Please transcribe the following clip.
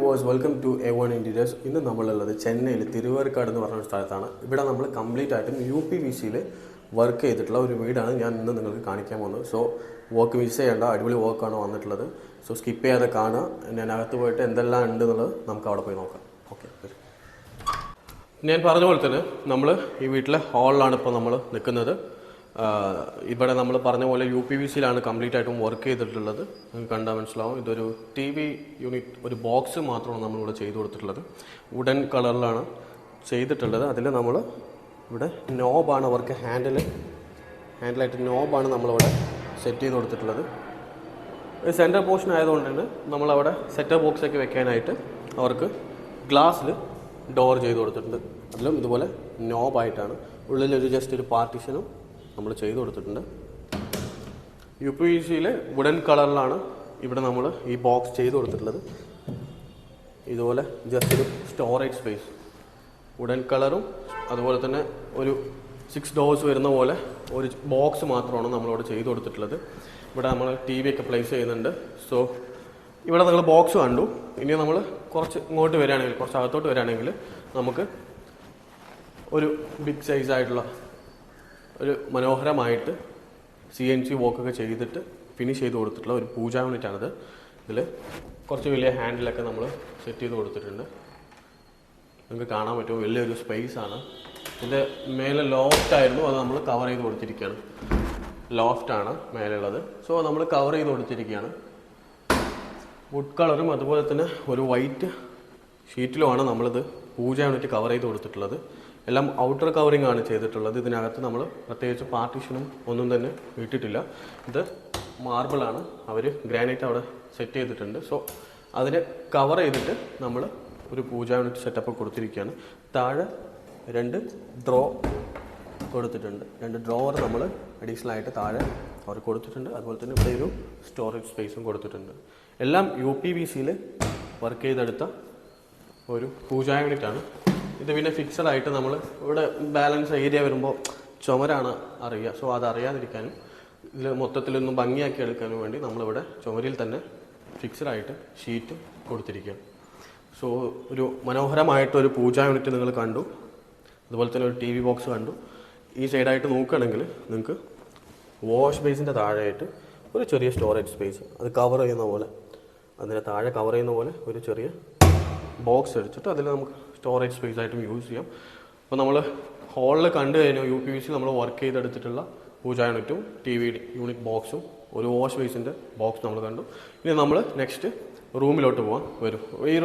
Viewers, welcome to A1 Interiors. ഇന്ന് നമ്മളുള്ളത് ചെന്നൈയിൽ തിരുവേർക്കാട് എന്ന് പറഞ്ഞ സ്ഥലത്താണ്. ഇവിടെ നമ്മൾ കംപ്ലീറ്റ് ആയിട്ടും UPVC വർക്ക് ചെയ്തിട്ടുള്ള ഒരു വീടാണ് ഞാൻ ഇന്ന് നിങ്ങൾക്ക് കാണിക്കാൻ പോകുന്നത്. സോ വർക്ക് മിസ് ചെയ്യേണ്ട, അടിപൊളി വർക്കാണ് വന്നിട്ടുള്ളത്. സോ സ്കിപ്പ് ചെയ്യാതെ കാണുക. ഞാൻ അകത്ത് പോയിട്ട് എന്തെല്ലാം ഉണ്ട് എന്നുള്ളത് നമുക്ക് അവിടെ പോയി നോക്കാം. ഓക്കെ, ഞാൻ പറഞ്ഞ പോലെ തന്നെ നമ്മൾ ഈ വീട്ടിലെ ഹാളിലാണ് ഇപ്പോൾ നമ്മൾ നിൽക്കുന്നത്. ഇവിടെ നമ്മൾ പറഞ്ഞ പോലെ UPVC കംപ്ലീറ്റ് ആയിട്ടും വർക്ക് ചെയ്തിട്ടുള്ളത്. നിങ്ങൾക്ക് കണ്ടാൽ മനസ്സിലാവും. ഇതൊരു TV യൂണിറ്റ്, ഒരു ബോക്സ് മാത്രമാണ് നമ്മളിവിടെ ചെയ്തു കൊടുത്തിട്ടുള്ളത്. വുഡൻ കളറിലാണ് ചെയ്തിട്ടുള്ളത്. അതിൽ നമ്മൾ ഇവിടെ നോബാണ് അവർക്ക് ഹാൻഡിലായിട്ട് നോബാണ് നമ്മളിവിടെ സെറ്റ് ചെയ്ത് കൊടുത്തിട്ടുള്ളത്. ഒരു സെൻറ്റർ പോർഷൻ ആയതുകൊണ്ട് തന്നെ നമ്മളവിടെ സെറ്റർ ബോക്സൊക്കെ വെക്കാനായിട്ട് അവർക്ക് ഗ്ലാസ്സിൽ ഡോർ ചെയ്ത് കൊടുത്തിട്ടുണ്ട്. അതിലും ഇതുപോലെ നോബായിട്ടാണ്. ഉള്ളിലൊരു ജസ്റ്റ് ഒരു പാർട്ടീഷനും നമ്മൾ ചെയ്തു കൊടുത്തിട്ടുണ്ട്. UPVC വുഡൻ കളറിലാണ് ഇവിടെ നമ്മൾ ഈ ബോക്സ് ചെയ്ത് കൊടുത്തിട്ടുള്ളത്. ഇതുപോലെ ജസ്റ്റ് ഒരു സ്റ്റോറേജ് സ്പേസ്, വുഡൻ കളറും അതുപോലെ തന്നെ ഒരു 6 ഡോർസ് വരുന്ന പോലെ ഒരു ബോക്സ് മാത്രമാണ് നമ്മളിവിടെ ചെയ്ത് കൊടുത്തിട്ടുള്ളത്. ഇവിടെ നമ്മൾ TV ഒക്കെ പ്ലേസ് ചെയ്യുന്നുണ്ട്. സോ ഇവിടെ നിങ്ങൾ ബോക്സ് കണ്ടു. ഇനി നമ്മൾ കുറച്ച് ഇങ്ങോട്ട് വരികയാണെങ്കിൽ, കുറച്ച് അകത്തോട്ട് വരികയാണെങ്കിൽ നമുക്ക് ഒരു ബിഗ് സൈസായിട്ടുള്ള ഒരു മനോഹരമായിട്ട് CNC വോക്കൊക്കെ ചെയ്തിട്ട് ഫിനിഷ് ചെയ്ത് കൊടുത്തിട്ടുള്ള ഒരു പൂജാ യൂണിറ്റാണിത്. ഇതിൽ കുറച്ച് വലിയ ഹാൻഡിലൊക്കെ നമ്മൾ സെറ്റ് ചെയ്ത് കൊടുത്തിട്ടുണ്ട്. നിങ്ങൾക്ക് കാണാൻ പറ്റുമോ, വലിയൊരു സ്പേസാണ്. ഇതിൻ്റെ മേലെ ലോഫ്റ്റായിരുന്നു, അത് നമ്മൾ കവർ ചെയ്ത് കൊടുത്തിരിക്കുകയാണ്. ലോഫ്റ്റാണ് മേലുള്ളത്. സോ നമ്മൾ കവർ ചെയ്ത് കൊടുത്തിരിക്കുകയാണ്. വുഡ് കളറും അതുപോലെ തന്നെ ഒരു വൈറ്റ് ഷീറ്റിലുമാണ് നമ്മളിത് പൂജ യൂണിറ്റ് കവർ ചെയ്ത് കൊടുത്തിട്ടുള്ളത്. എല്ലാം ഔട്ടർ കവറിംഗ് ആണ് ചെയ്തിട്ടുള്ളത്. ഇതിനകത്ത് നമ്മൾ പ്രത്യേകിച്ച് പാർട്ടീഷനും ഒന്നും തന്നെ ഇട്ടിട്ടില്ല. ഇത് മാർബിളാണ്, അവർ ഗ്രാനൈറ്റ് അവിടെ സെറ്റ് ചെയ്തിട്ടുണ്ട്. സോ അതിനെ കവർ ചെയ്തിട്ട് നമ്മൾ ഒരു പൂജ യൂണിറ്റ് സെറ്റപ്പ് കൊടുത്തിരിക്കുകയാണ്. താഴെ 2 ഡ്രോ കൊടുത്തിട്ടുണ്ട്. 2 ഡ്രോവർ നമ്മൾ അഡീഷണൽ ആയിട്ട് താഴെ അവർ കൊടുത്തിട്ടുണ്ട്. അതുപോലെ തന്നെ ഇവിടെ ഒരു സ്റ്റോറേജ് സ്പേസും കൊടുത്തിട്ടുണ്ട്. എല്ലാം UPVC വർക്ക് ചെയ്തെടുത്ത ഒരു പൂജ യൂണിറ്റാണ്. ഇത് പിന്നെ ഫിക്സഡ് ആയിട്ട് നമ്മൾ ഇവിടെ ബാലൻസ് ഏരിയ വരുമ്പോൾ ചുമരാണ് അറിയുക. സോ അതറിയാതിരിക്കാനും ഇതിൽ മൊത്തത്തിലൊന്നും ഭംഗിയാക്കി എടുക്കാനും വേണ്ടി നമ്മളിവിടെ ചുമരിൽ തന്നെ ഫിക്സഡ് ആയിട്ട് ഷീറ്റ് കൊടുത്തിരിക്കുകയാണ്. സോ ഒരു മനോഹരമായിട്ടൊരു പൂജ യൂണിറ്റ് നിങ്ങൾ കണ്ടു. അതുപോലെ തന്നെ ഒരു TV ബോക്സ് കണ്ടു. ഈ സൈഡായിട്ട് നോക്കുകയാണെങ്കിൽ നിങ്ങൾക്ക് വാഷ് ബേസിൻ്റെ താഴെയായിട്ട് ഒരു ചെറിയ സ്റ്റോറേജ് സ്പേസ്, അത് കവർ ചെയ്യുന്ന പോലെ, അതിന് താഴെ കവർ ചെയ്യുന്ന പോലെ ഒരു ചെറിയ ബോക്സ് അടിച്ചിട്ട് അതിൽ നമുക്ക് സ്റ്റോറേജ് സ്പേസ് ആയിട്ടും യൂസ് ചെയ്യാം. അപ്പോൾ നമ്മൾ ഹാളിൽ കണ്ടു കഴിഞ്ഞാൽ UPVC നമ്മൾ വർക്ക് ചെയ്തെടുത്തിട്ടുള്ള പൂജ യൂണിറ്റും TV യൂണിറ്റ് ബോക്സും ഒരു വാഷ് ബേസിൻ്റെ ബോക്സ് നമ്മൾ കണ്ടു. ഇനി നമ്മൾ നെക്സ്റ്റ് റൂമിലോട്ട് പോകാൻ വരും. ഈ